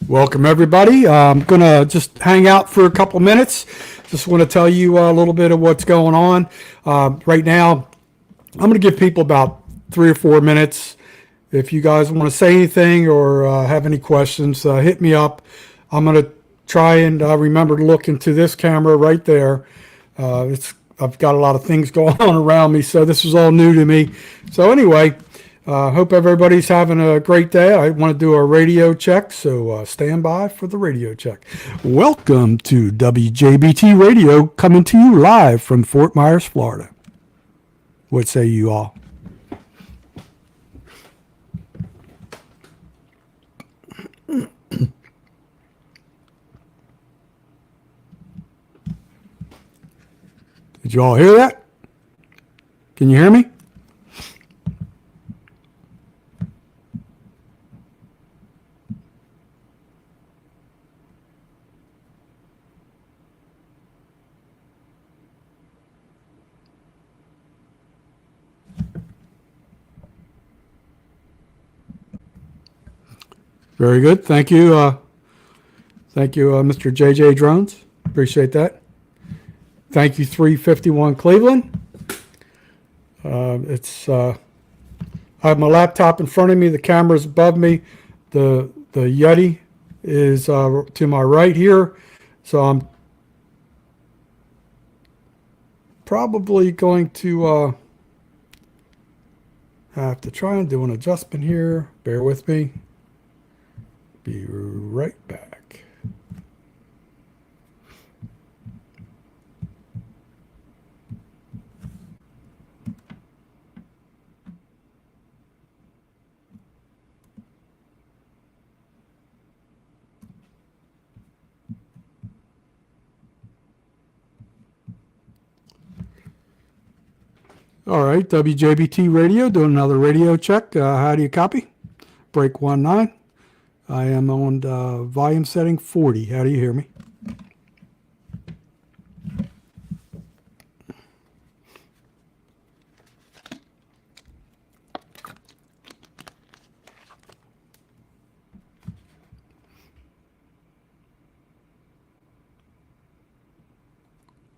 Welcome, everybody. I'm going to just hang out for a couple minutes. Just want to tell you a little bit of what's going on. Right now, I'm going to give people about 3 or 4 minutes. If you guys want to say anything or have any questions, hit me up. I'm going to try and remember to look into this camera right there. I've got a lot of things going on around me, so this is all new to me. So anyway, hope everybody's having a great day. I want to do a radio check, so stand by for the radio check. Welcome to WJBT Radio, coming to you live from Fort Myers, Florida. What say you all? Did you all hear that? Can you hear me? Very good. Thank you. Mr. JJ Drones. Appreciate that. Thank you, 351 Cleveland. I have my laptop in front of me. The camera's above me. The Yeti is to my right here. So I'm probably going to have to try and do an adjustment here. Bear with me. Be right back. All right, WJBT Radio, doing another radio check. How do you copy? Break 19. I am on volume setting 40. How do you hear me?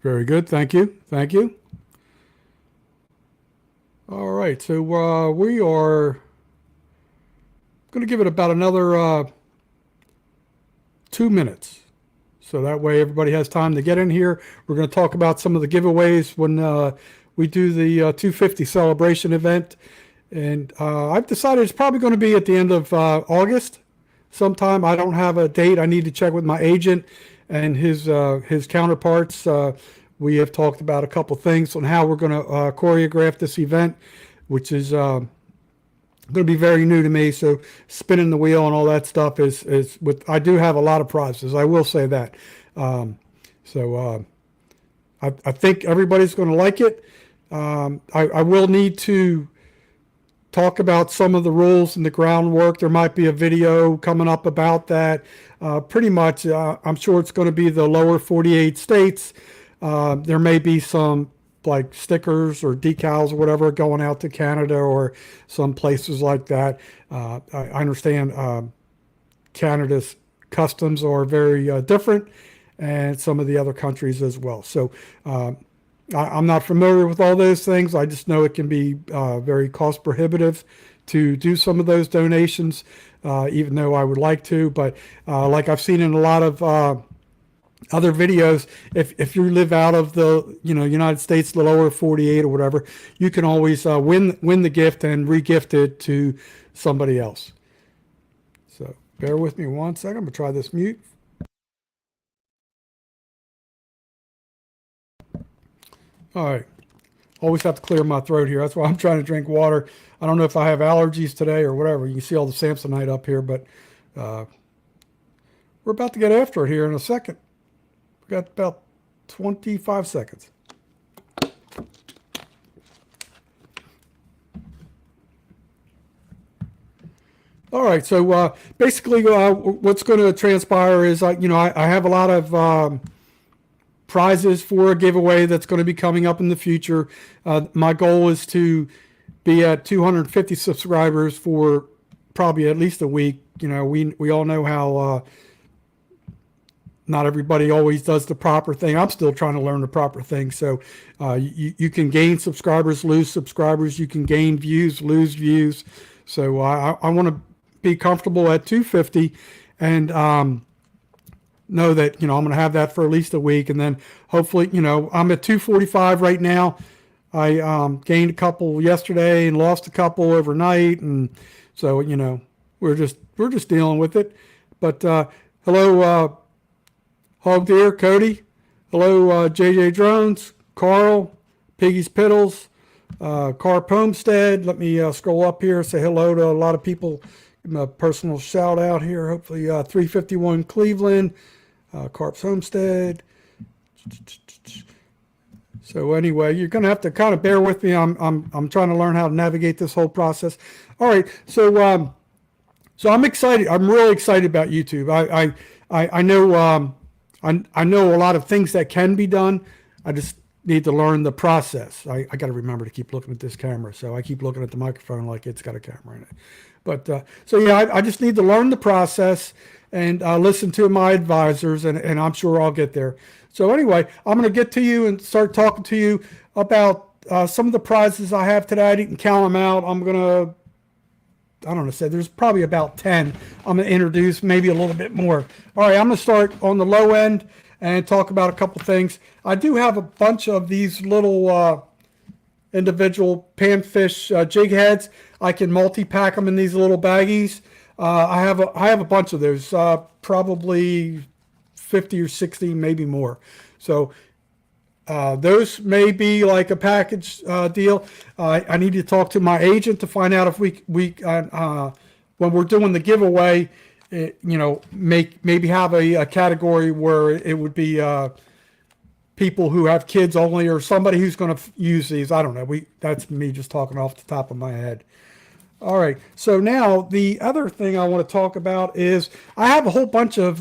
Very good. Thank you. Thank you. All right, so we are going to give it about another 2 minutes. So that way everybody has time to get in here. We're going to talk about some of the giveaways when we do the 250 celebration event. And I've decided it's probably going to be at the end of August sometime. I don't have a date. I need to check with my agent and his counterparts. We have talked about a couple things on how we're going to choreograph this event, which is going to be very new to me. So spinning the wheel and all that stuff is with. I do have a lot of prizes. I will say that. I think everybody's going to like it. I will need to talk about some of the rules and the groundwork. There might be a video coming up about that. Pretty much, I'm sure it's going to be the lower 48 states. There may be some like stickers or decals or whatever going out to Canada or some places like that. I understand Canada's customs are very different, and some of the other countries as well. So I'm not familiar with all those things. I just know it can be very cost prohibitive to do some of those donations, even though I would like to. But like I've seen in a lot of other videos, if you live out of the United States, the lower 48 or whatever, you can always win the gift and re-gift it to somebody else. So bear with me 1 second. I'm gonna try this mute. All right, always have to clear my throat here. That's why I'm trying to drink water. I don't know if I have allergies today or whatever. You can see all the Samsonite up here, but we're about to get after it here in a second. Got about 25 seconds. All right, so basically what's going to transpire is, I have a lot of prizes for a giveaway that's going to be coming up in the future. My goal is to be at 250 subscribers for probably at least a week. You know, we all know how not everybody always does the proper thing. I'm still trying to learn the proper thing. So you can gain subscribers, lose subscribers. You can gain views, lose views. So I want to be comfortable at 250 and know that, you know, I'm going to have that for at least a week. And then hopefully, you know, I'm at 245 right now. I gained a couple yesterday and lost a couple overnight. And so, you know, we're just dealing with it. But hello, Hog Deer, Cody. Hello, JJ Drones, Carl, Piggy's Piddles, Carp Homestead. Let me scroll up here, say hello to a lot of people. Give them a personal shout out here. Hopefully 351 Cleveland, Carp's Homestead. So anyway, you're going to have to kind of bear with me. I'm trying to learn how to navigate this whole process. All right, so I'm excited. I'm really excited about YouTube. I know I know a lot of things that can be done. I just need to learn the process. I got to remember to keep looking at this camera, so I keep looking at the microphone like it's got a camera in it. But so yeah, I just need to learn the process and listen to my advisors, and I'm sure I'll get there. So anyway, I'm going to get to you and start talking to you about some of the prizes I have today. I didn't count them out. I'm going to, I don't know, say there's probably about 10 I'm going to introduce, maybe a little bit more. All right, I'm going to start on the low end and talk about a couple things. I do have a bunch of these little individual panfish jig heads. I can multi-pack them in these little baggies. I have a bunch of those, probably 50 or 60, maybe more. So those may be like a package deal. I need to talk to my agent to find out if we when we're doing the giveaway, you know, maybe have a category where it would be people who have kids only, or somebody who's going to use these. I don't know. That's me just talking off the top of my head. All right. So now the other thing I want to talk about is I have a whole bunch of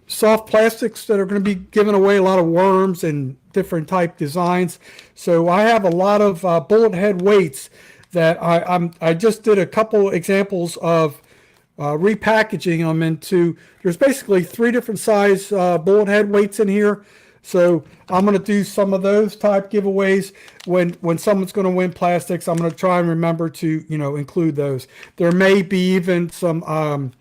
soft plastics that are going to be giving away, a lot of worms and different type designs. So I have a lot of bullet head weights that I just did a couple examples of repackaging them into. There's basically 3 different size bullet head weights in here. So I'm going to do some of those type giveaways when someone's going to win plastics. I'm going to try and remember to, you know, include those. There may be even some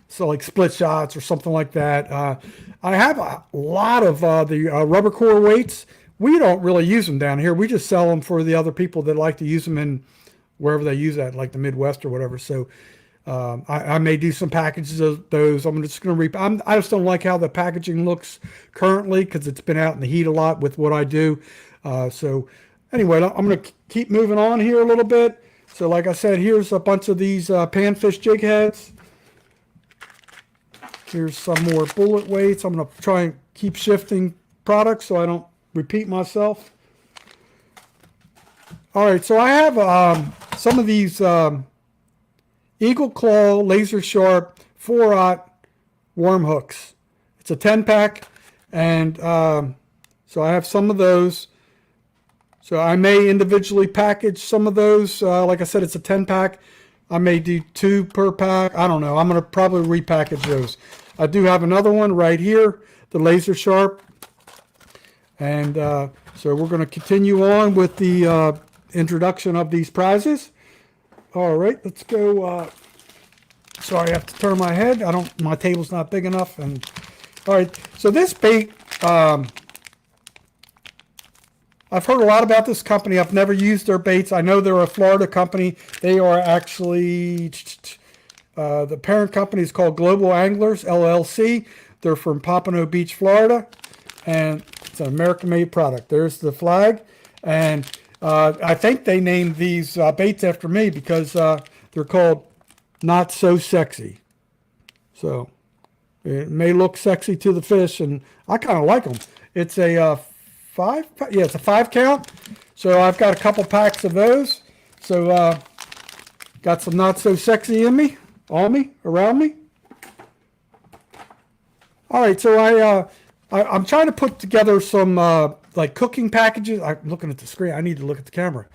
so like split shots or something like that. I have a lot of the rubber core weights. We don't really use them down here. We just sell them for the other people that like to use them in wherever they use that, like the Midwest or whatever. So I may do some packages of those. I'm just going to I just don't like how the packaging looks currently because it's been out in the heat a lot with what I do. So anyway, I'm going to keep moving on here a little bit. So like I said, here's a bunch of these panfish jig heads. Here's some more bullet weights. I'm going to try and keep shifting products so I don't repeat myself. All right, so I have some of these Eagle Claw laser sharp 4/0 worm hooks. It's a 10-pack, and so I have some of those. So I may individually package some of those. Like I said, it's a 10-pack. I may do 2 per pack. I don't know. I'm going to probably repackage those. I do have another one right here, the laser sharp. And so we're going to continue on with the introduction of these prizes. All right, let's go. Sorry, I have to turn my head. My table's not big enough. And all right, so this bait, I've heard a lot about this company. I've never used their baits. I know they're a Florida company. They are actually, the parent company is called Global Anglers, LLC. They're from Pompano Beach, Florida. And it's an American-made product. There's the flag. And I think they named these baits after me because they're called Not So Sexy. So it may look sexy to the fish, and I kind of like them. It's a 5, yeah, it's a 5 count. So I've got a couple packs of those. So got some Not So Sexy in me, on me, around me. All right, so I'm trying to put together some like cooking packages. I'm looking at the screen. I need to look at the camera.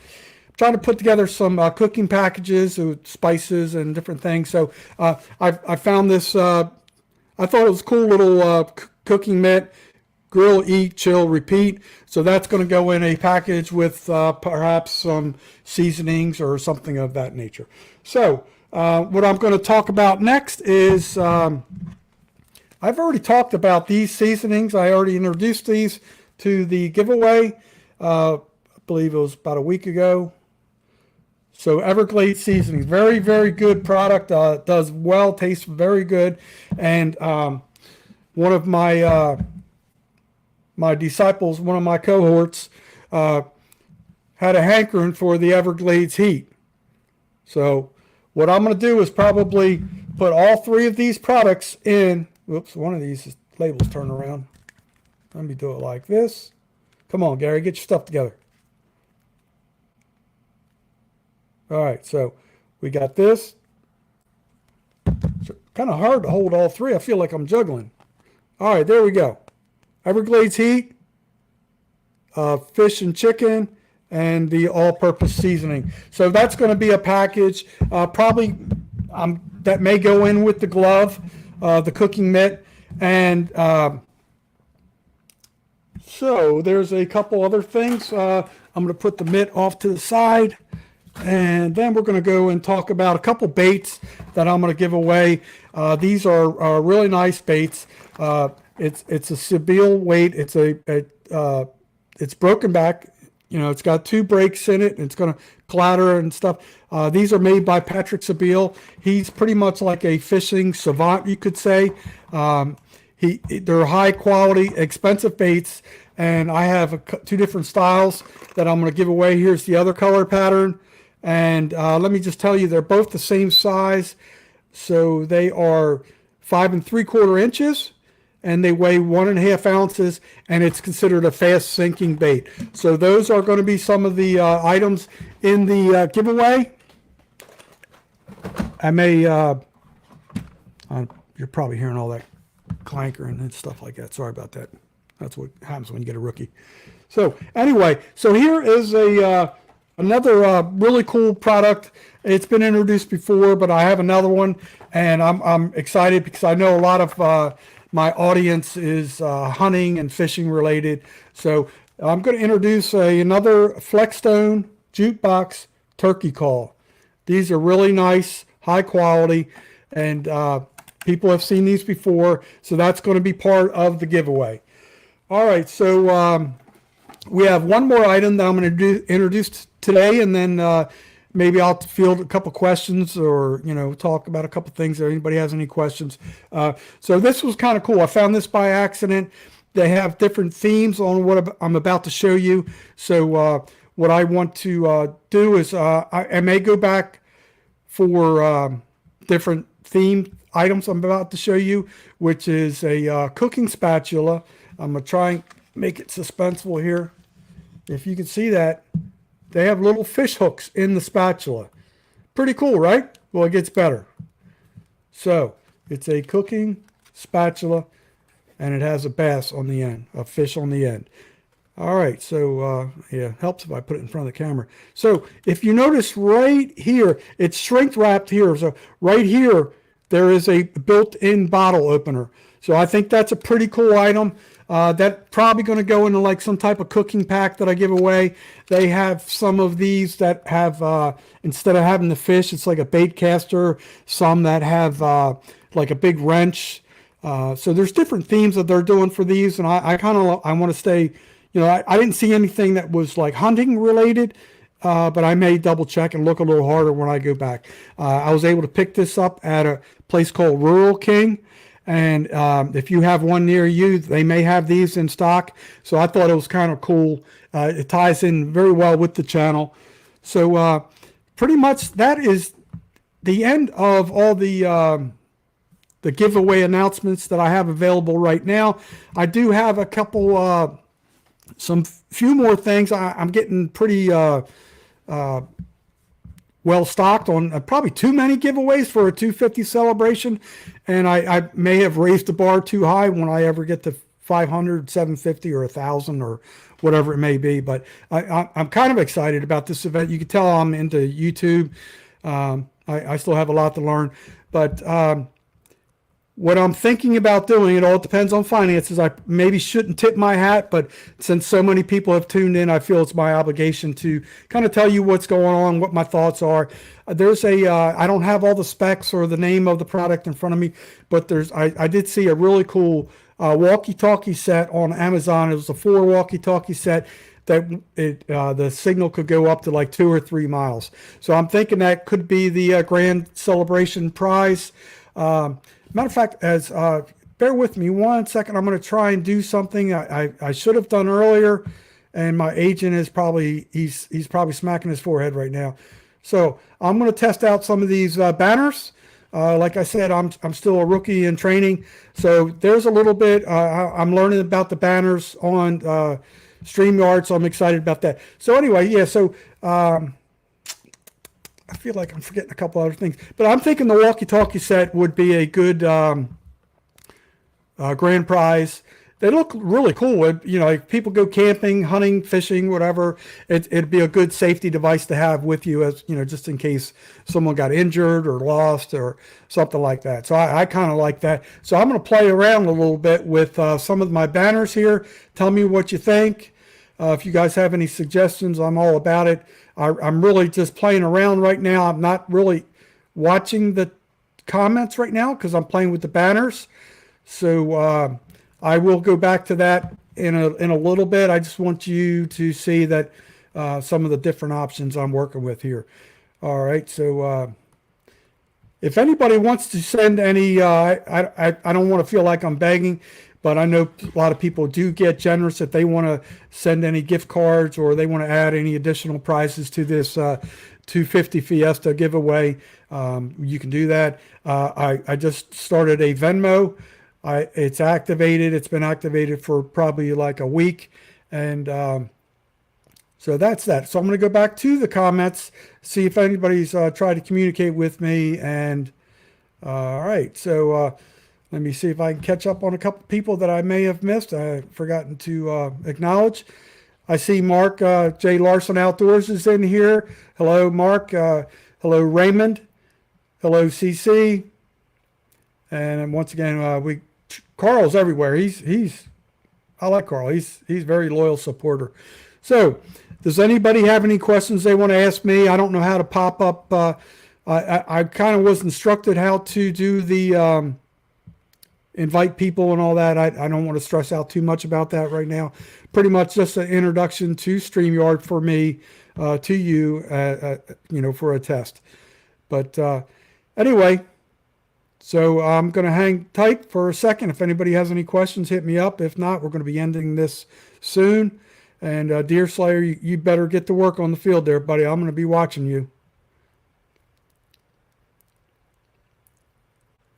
trying to put together some cooking packages with spices and different things. So I found this. I thought it was a cool little cooking mitt. Grill, eat, chill, repeat. So that's going to go in a package with perhaps some seasonings or something of that nature. So what I'm going to talk about next is I've already talked about these seasonings. I already introduced these to the giveaway. I believe it was about a week ago. So Everglades Seasonings, very, very good product. Does well, tastes very good. And one of my my disciples, one of my cohorts, had a hankering for the Everglades heat. So what I'm going to do is probably put all three of these products in. Whoops, one of these labels turned around. Let me do it like this. Come on, Gary, get your stuff together. All right, so we got this. It's kind of hard to hold all three. I feel like I'm juggling. All right, there we go. Everglades heat, fish and chicken, and the all-purpose seasoning. So that's going to be a package. Probably that may go in with the glove, the cooking mitt, and so there's a couple other things. I'm going to put the mitt off to the side, and then we're going to go and talk about a couple baits that I'm going to give away. These are really nice baits. It's a Sebile weight. It's broken back. You know, it's got 2 breaks in it, and it's going to clatter and stuff. These are made by Patrick Sebile. He's pretty much like a fishing savant, you could say. They're high quality, expensive baits, and I have 2 different styles that I'm going to give away. Here's the other color pattern, and let me just tell you, they're both the same size. So they are 5 3/4 inches. And they weigh 1.5 ounces, and it's considered a fast sinking bait. So those are going to be some of the items in the giveaway. I may, you're probably hearing all that clankering and stuff like that. Sorry about that. That's what happens when you get a rookie. So anyway, so here is another really cool product. It's been introduced before, but I have another one, and I'm excited because I know a lot of my audience is hunting and fishing related. So I'm going to introduce another Flexstone Jukebox Turkey Call. These are really nice, high quality, and people have seen these before. So that's going to be part of the giveaway. All right, so we have one more item that I'm going to introduce today, and then maybe I'll field a couple questions, or talk about a couple things if anybody has any questions. So this was kind of cool. I found this by accident. They have different themes on what I'm about to show you. So what I want to do is I may go back for different themed items I'm about to show you, which is a cooking spatula. I'm going to try and make it suspenseful here. If you can see that, they have little fish hooks in the spatula. Pretty cool, right? Well, it gets better. So it's a cooking spatula, and it has a bass on the end, a fish on the end. All right, so yeah, helps if I put it in front of the camera. So if you notice right here, it's shrink wrapped here. So right here, there is a built-in bottle opener. So I think that's a pretty cool item. That's probably going to go into like some type of cooking pack that I give away. They have some of these that have, instead of having the fish, it's like a bait caster. Some that have like a big wrench. So there's different themes that they're doing for these. And I want to stay, I didn't see anything that was like hunting related. But I may double check and look a little harder when I go back. I was able to pick this up at a place called Rural King. And if you have one near you, they may have these in stock. So I thought it was kind of cool. It ties in very well with the channel. So pretty much that is the end of all the giveaway announcements that I have available right now. I do have a couple, few more things. I'm getting pretty well stocked on probably too many giveaways for a 250 celebration, and I may have raised the bar too high when I ever get to 500, 750, or 1,000 or whatever it may be. But I'm kind of excited about this event. You can tell I'm into YouTube. I still have a lot to learn, but what I'm thinking about doing, it all depends on finances. I maybe shouldn't tip my hat, but since so many people have tuned in, I feel it's my obligation to kind of tell you what's going on, what my thoughts are. There's I don't have all the specs or the name of the product in front of me, but I did see a really cool walkie-talkie set on Amazon. It was a 4 walkie-talkie set that the signal could go up to like 2 or 3 miles. So I'm thinking that could be the grand celebration prize. Matter of fact, bear with me 1 second. I'm going to try and do something I should have done earlier, and my agent is probably he's probably smacking his forehead right now. So I'm going to test out some of these banners. Like I said, I'm still a rookie in training, so there's a little bit. I'm learning about the banners on Streamyard, so I'm excited about that. So anyway, yeah. So I feel like I'm forgetting a couple other things, but I'm thinking the walkie-talkie set would be a good grand prize. They look really cool. If people go camping, hunting, fishing, whatever, it'd be a good safety device to have with you, as just in case someone got injured or lost or something like that. So I kind of like that. So I'm going to play around a little bit with some of my banners here. Tell me what you think. If you guys have any suggestions, I'm all about it. I'm really just playing around right now. I'm not really watching the comments right now because I'm playing with the banners. So I will go back to that in a little bit. I just want you to see that some of the different options I'm working with here. All right. So if anybody wants to send any, I don't want to feel like I'm begging, but I know a lot of people do get generous if they want to send any gift cards or they want to add any additional prizes to this 250 Fiesta giveaway. You can do that. I just started a Venmo. It's activated. It's been activated for probably like a week. And so that's that. So I'm going to go back to the comments, see if anybody's tried to communicate with me. And all right. So let me see if I can catch up on a couple people that I may have missed. I've forgotten to acknowledge. I see Mark J. Larson Outdoors is in here. Hello, Mark. Hello, Raymond. Hello, CC. And once again, Carl's everywhere. I like Carl. He's a very loyal supporter. So, does anybody have any questions they want to ask me? I don't know how to pop up. I kind of was instructed how to do the invite people and all that. I don't want to stress out too much about that right now. Pretty much just an introduction to StreamYard for me, to you, for a test. But anyway, so I'm going to hang tight for a second. If anybody has any questions, hit me up. If not, we're going to be ending this soon. And Deer Slayer, you better get to work on the field there, buddy. I'm going to be watching you.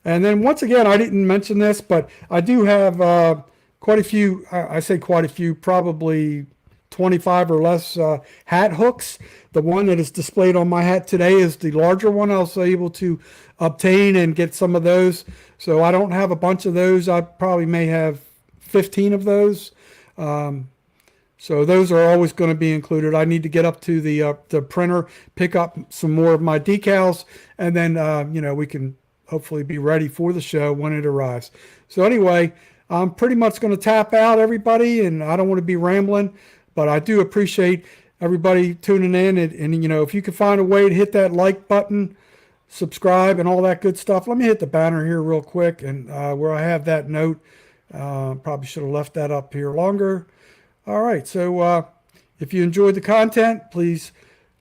And then once again, I didn't mention this, but I do have quite a few, I say quite a few, probably 25 or less hat hooks. The one that is displayed on my hat today is the larger one. I was able to obtain and get some of those. So I don't have a bunch of those. I probably may have 15 of those. So those are always going to be included. I need to get up to the printer, pick up some more of my decals, and then, we can hopefully be ready for the show when it arrives. So anyway, I'm pretty much going to tap out, everybody, and I don't want to be rambling, but I do appreciate everybody tuning in. And if you can find a way to hit that like button, subscribe, and all that good stuff. Let me hit the banner here real quick, and where I have that note, probably should have left that up here longer. All right, so if you enjoyed the content, please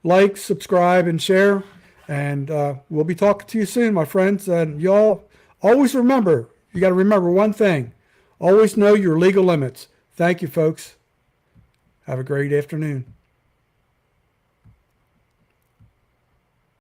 like, subscribe, and share. And we'll be talking to you soon, my friends. And y'all always remember, you got to remember one thing. Always know your legal limits. Thank you, folks. Have a great afternoon.